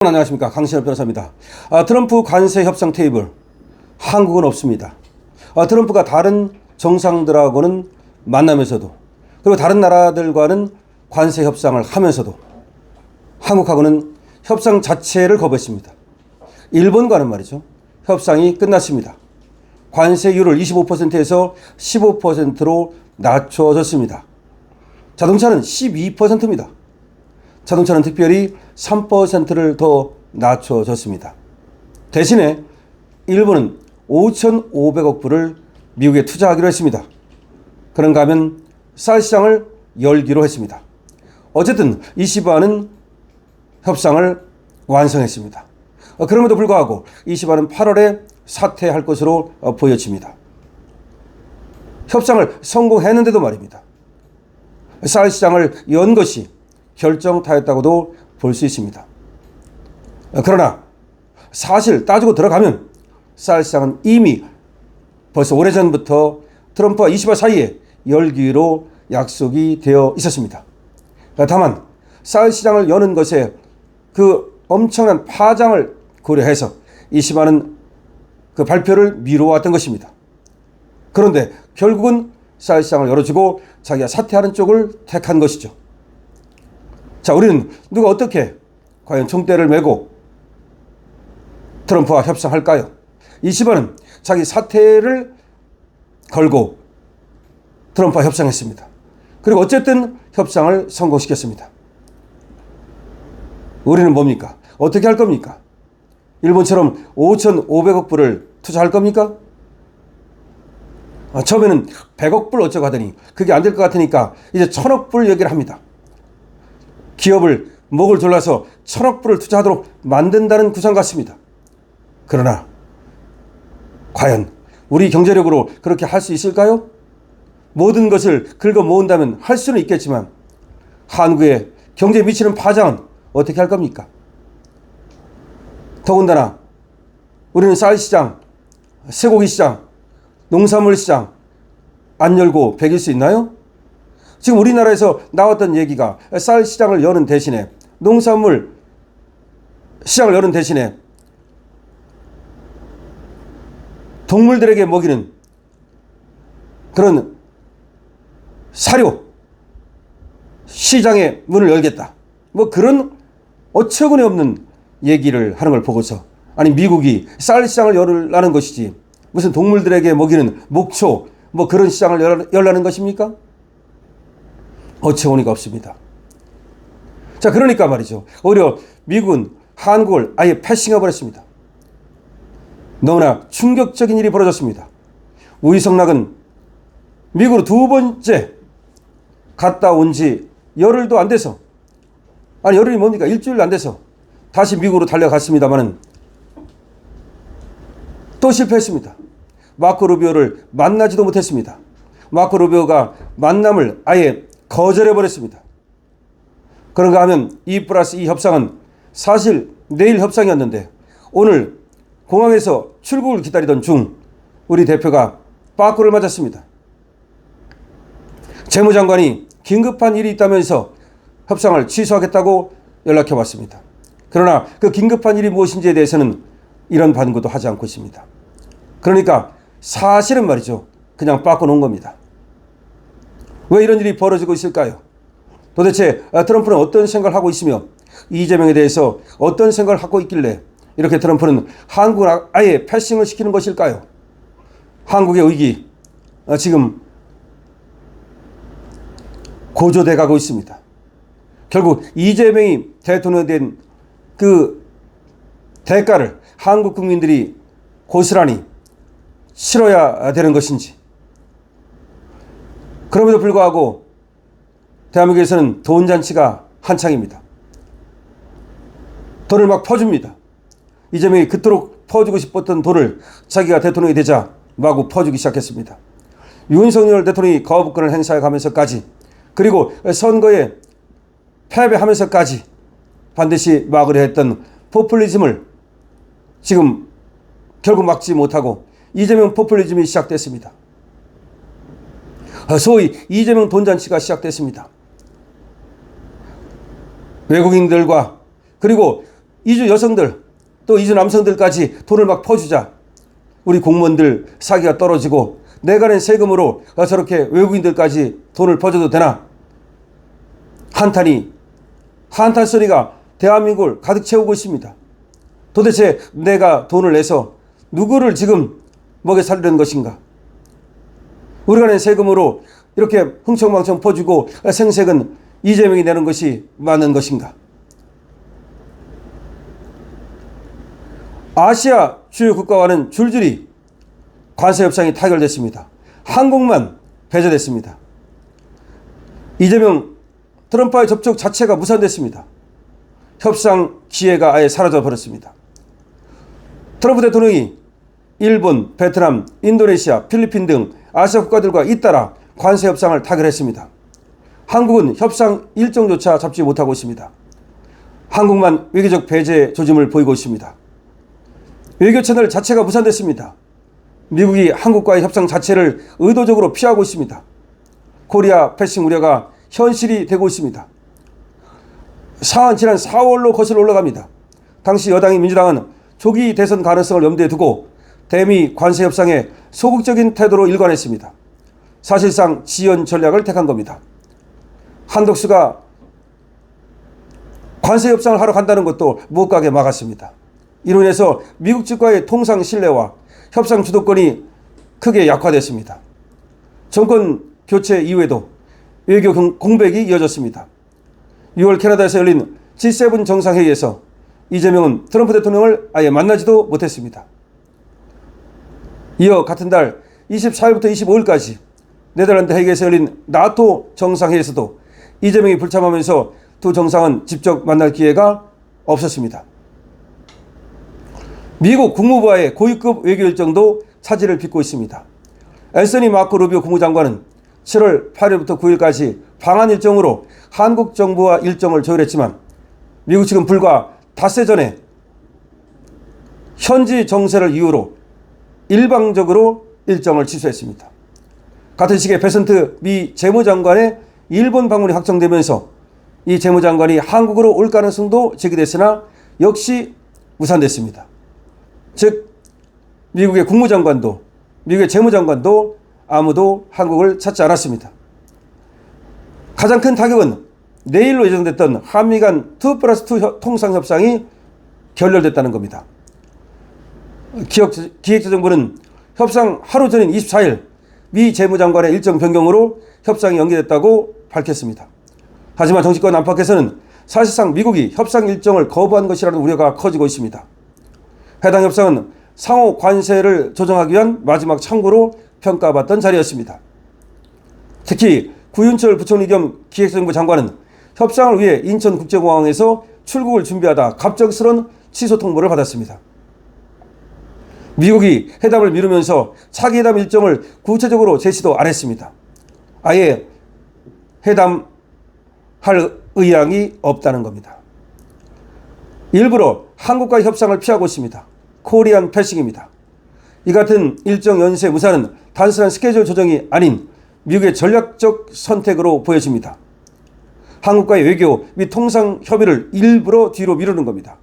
안녕하십니까, 강신엽 변호사입니다. 트럼프 관세 협상 테이블, 한국은 없습니다. 트럼프가 다른 정상들하고는 만나면서도, 그리고 다른 나라들과는 관세 협상을 하면서도 한국하고는 협상 자체를 거부했습니다. 일본과는 말이죠, 협상이 끝났습니다. 관세율을 25%에서 15%로 낮춰졌습니다. 자동차는 12%입니다. 자동차는 특별히 3%를 더 낮춰졌습니다. 대신에 일본은 5,500억 불을 미국에 투자하기로 했습니다. 그런가 하면 쌀 시장을 열기로 했습니다. 어쨌든 이시바는 협상을 완성했습니다. 그럼에도 불구하고 이시바는 8월에 사퇴할 것으로 보여집니다. 협상을 성공했는데도 말입니다. 쌀 시장을 연 것이 결정타였다고도 볼 수 있습니다. 그러나 사실 따지고 들어가면 쌀 시장은 이미 벌써 오래전부터 트럼프와 이시바 사이에 열기로 약속이 되어 있었습니다. 다만 쌀 시장을 여는 것에 그 엄청난 파장을 고려해서 이시바는 그 발표를 미뤄왔던 것입니다. 그런데 결국은 쌀 시장을 열어주고 자기가 사퇴하는 쪽을 택한 것이죠. 자, 우리는 누가 어떻게 과연 총대를 메고 트럼프와 협상할까요? 이시바는 자기 사퇴를 걸고 트럼프와 협상했습니다. 그리고 어쨌든 협상을 성공시켰습니다. 우리는 뭡니까? 어떻게 할 겁니까? 일본처럼 5,500억 불을 투자할 겁니까? 처음에는 100억 불 어쩌고 하더니 그게 안 될 것 같으니까 이제 1,000억 불 얘기를 합니다. 기업을 목을 졸라서 1,000억 불을 투자하도록 만든다는 구상 같습니다. 그러나 과연 우리 경제력으로 그렇게 할 수 있을까요? 모든 것을 긁어 모은다면 할 수는 있겠지만 한국의 경제에 미치는 파장은 어떻게 할 겁니까? 더군다나 우리는 쌀 시장, 쇠고기 시장, 농산물 시장 안 열고 배길 수 있나요? 지금 우리나라에서 나왔던 얘기가 쌀 시장을 여는 대신에 농산물 시장을 여는 대신에 동물들에게 먹이는 그런 사료 시장의 문을 열겠다. 뭐 그런 어처구니 없는 얘기를 하는 걸 보고서, 아니 미국이 쌀 시장을 열라는 것이지 무슨 동물들에게 먹이는 목초 뭐 그런 시장을 열라는 것입니까? 어처구니가 없습니다. 자, 그러니까 말이죠. 오히려 미국은 한국을 아예 패싱해 버렸습니다. 너무나 충격적인 일이 벌어졌습니다. 우이성락은 미국으로 두 번째 갔다 온 지 열흘도 안 돼서, 아니 열흘이 뭡니까? 일주일도 안 돼서 다시 미국으로 달려갔습니다마는 또 실패했습니다. 마코 루비오를 만나지도 못했습니다. 마코 루비오가 만남을 아예 거절해버렸습니다. 그런가 하면 2+2 협상은 사실 내일 협상이었는데 오늘 공항에서 출국을 기다리던 중 우리 대표가 빠꾸를 맞았습니다. 재무장관이 긴급한 일이 있다면서 협상을 취소하겠다고 연락해 왔습니다. 그러나 그 긴급한 일이 무엇인지에 대해서는 이런 반응도 하지 않고 있습니다. 그러니까 사실은 말이죠, 그냥 빠꾸 놓은 겁니다. 왜 이런 일이 벌어지고 있을까요? 도대체 트럼프는 어떤 생각을 하고 있으며 이재명에 대해서 어떤 생각을 하고 있길래 이렇게 트럼프는 한국을 아예 패싱을 시키는 것일까요? 한국의 위기 지금 고조돼 가고 있습니다. 결국 이재명이 대통령이 된 그 대가를 한국 국민들이 고스란히 치러야 되는 것인지, 그럼에도 불구하고 대한민국에서는 돈잔치가 한창입니다. 돈을 막 퍼줍니다. 이재명이 그토록 퍼주고 싶었던 돈을 자기가 대통령이 되자 마구 퍼주기 시작했습니다. 윤석열 대통령이 거부권을 행사해 가면서까지, 그리고 선거에 패배하면서까지 반드시 막으려 했던 포퓰리즘을 지금 결국 막지 못하고 이재명 포퓰리즘이 시작됐습니다. 소위 이재명 돈잔치가 시작됐습니다. 외국인들과 그리고 이주 여성들 또 이주 남성들까지 돈을 막 퍼주자 우리 공무원들 사기가 떨어지고 내가 낸 세금으로 저렇게 외국인들까지 돈을 퍼줘도 되나? 한탄 소리가 대한민국을 가득 채우고 있습니다. 도대체 내가 돈을 내서 누구를 지금 먹여 살리는 것인가? 우리가 낸 세금으로 이렇게 흥청망청 퍼주고 생색은 이재명이 내는 것이 맞는 것인가? 아시아 주요 국가와는 줄줄이 관세 협상이 타결됐습니다. 한국만 배제됐습니다. 이재명 트럼프와의 접촉 자체가 무산됐습니다. 협상 기회가 아예 사라져 버렸습니다. 트럼프 대통령이 일본, 베트남, 인도네시아, 필리핀 등 아시아 국가들과 잇따라 관세 협상을 타결했습니다. 한국은 협상 일정조차 잡지 못하고 있습니다. 한국만 외교적 배제 조짐을 보이고 있습니다. 외교 채널 자체가 무산됐습니다. 미국이 한국과의 협상 자체를 의도적으로 피하고 있습니다. 코리아 패싱 우려가 현실이 되고 있습니다. 사안 지난 4월로 거슬러 올라갑니다. 당시 여당인 민주당은 조기 대선 가능성을 염두에 두고 대미 관세 협상에 소극적인 태도로 일관했습니다. 사실상 지연 전략을 택한 겁니다. 한덕수가 관세 협상을 하러 간다는 것도 못 가게 막았습니다. 이로 인해서 미국 측과의 통상 신뢰와 협상 주도권이 크게 약화됐습니다. 정권 교체 이후에도 외교 공백이 이어졌습니다. 6월 캐나다에서 열린 G7 정상회의에서 이재명은 트럼프 대통령을 아예 만나지도 못했습니다. 이어 같은 달 24일부터 25일까지 네덜란드 헤이그에서 열린 나토 정상회의에서도 이재명이 불참하면서 두 정상은 직접 만날 기회가 없었습니다. 미국 국무부와의 고위급 외교 일정도 차질을 빚고 있습니다. 앤서니 마코 루비오 국무장관은 7월 8일부터 9일까지 방한 일정으로 한국 정부와 일정을 조율했지만 미국 측은 불과 닷새 전에 현지 정세를 이유로 일방적으로 일정을 취소했습니다. 같은 시기에 베선트 미 재무장관의 일본 방문이 확정되면서 이 재무장관이 한국으로 올 가능성도 제기됐으나 역시 무산됐습니다. 즉 미국의 국무장관도 미국의 재무장관도 아무도 한국을 찾지 않았습니다. 가장 큰 타격은 내일로 예정됐던 한미 간 2+2 통상협상이 결렬됐다는 겁니다. 기획재정부는 협상 하루 전인 24일 미 재무장관의 일정 변경으로 협상이 연기됐다고 밝혔습니다. 하지만 정치권 안팎에서는 사실상 미국이 협상 일정을 거부한 것이라는 우려가 커지고 있습니다. 해당 협상은 상호 관세를 조정하기 위한 마지막 창구로 평가받던 자리였습니다. 특히 구윤철 부총리 겸 기획재정부 장관은 협상을 위해 인천국제공항에서 출국을 준비하다 갑작스런 취소 통보를 받았습니다. 미국이 회담을 미루면서 차기 회담 일정을 구체적으로 제시도 안 했습니다. 아예 회담할 의향이 없다는 겁니다. 일부러 한국과의 협상을 피하고 있습니다. 코리안 패싱입니다. 이 같은 일정 연쇄 무산은 단순한 스케줄 조정이 아닌 미국의 전략적 선택으로 보여집니다. 한국과의 외교 및 통상 협의를 일부러 뒤로 미루는 겁니다.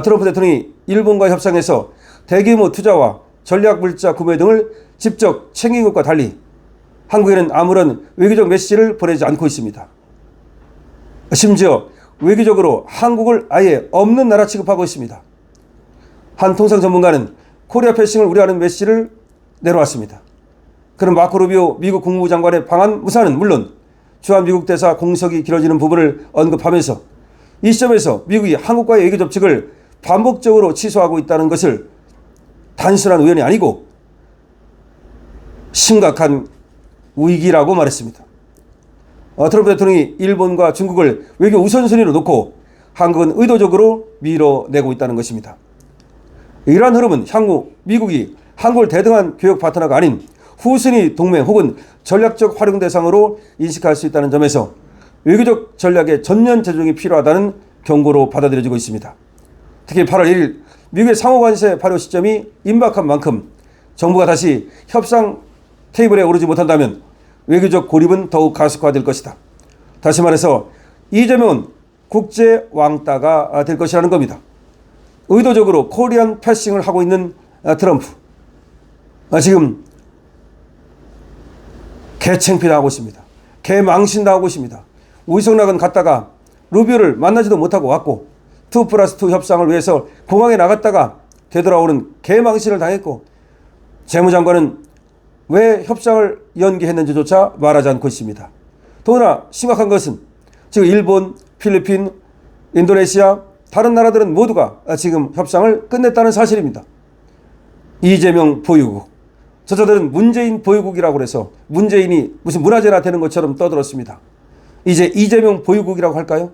트럼프 대통령이 일본과의 협상에서 대규모 투자와 전략 물자 구매 등을 직접 챙긴 것과 달리 한국에는 아무런 외교적 메시지를 보내지 않고 있습니다. 심지어 외교적으로 한국을 아예 없는 나라 취급하고 있습니다. 한 통상 전문가는 코리아 패싱을 우려하는 메시지를 내놓았습니다. 그는 마코 루비오 미국 국무부 장관의 방한 무산은 물론 주한 미국 대사 공석이 길어지는 부분을 언급하면서 이 시점에서 미국이 한국과의 외교 접촉을 반복적으로 취소하고 있다는 것을 단순한 우연이 아니고 심각한 위기라고 말했습니다. 트럼프 대통령이 일본과 중국을 외교 우선순위로 놓고 한국은 의도적으로 밀어내고 있다는 것입니다. 이러한 흐름은 향후 미국이 한국을 대등한 교역 파트너가 아닌 후순위 동맹 혹은 전략적 활용 대상으로 인식할 수 있다는 점에서 외교적 전략의 전면 재조정이 필요하다는 경고로 받아들여지고 있습니다. 특히 8월 1일 미국의 상호관세 발효 시점이 임박한 만큼 정부가 다시 협상 테이블에 오르지 못한다면 외교적 고립은 더욱 가속화될 것이다. 다시 말해서 이재명은 국제 왕따가 될 것이라는 겁니다. 의도적으로 코리안 패싱을 하고 있는 트럼프. 지금 개창피당하고 있습니다. 개망신당하고 있습니다. 위성락은 갔다가 루비오를 만나지도 못하고 왔고 2+2 협상을 위해서 공항에 나갔다가 되돌아오는 개망신을 당했고 재무장관은 왜 협상을 연기했는지조차 말하지 않고 있습니다. 더구나 심각한 것은 지금 일본, 필리핀, 인도네시아 다른 나라들은 모두가 지금 협상을 끝냈다는 사실입니다. 이재명 보유국. 저자들은 문재인 보유국이라고 해서 문재인이 무슨 문화재나 되는 것처럼 떠들었습니다. 이제 이재명 보유국이라고 할까요?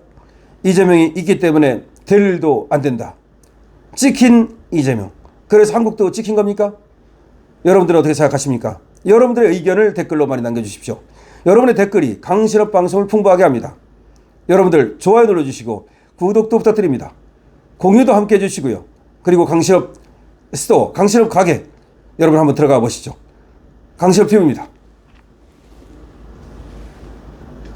이재명이 있기 때문에 될 일도 안 된다. 찍힌 이재명. 그래서 한국도 찍힌 겁니까? 여러분들은 어떻게 생각하십니까? 여러분들의 의견을 댓글로 많이 남겨주십시오. 여러분의 댓글이 강신업 방송을 풍부하게 합니다. 여러분들 좋아요 눌러주시고 구독도 부탁드립니다. 공유도 함께 해주시고요. 그리고 강신업 스토어, 강신업 가게 여러분 한번 들어가 보시죠. 강신업 TV입니다.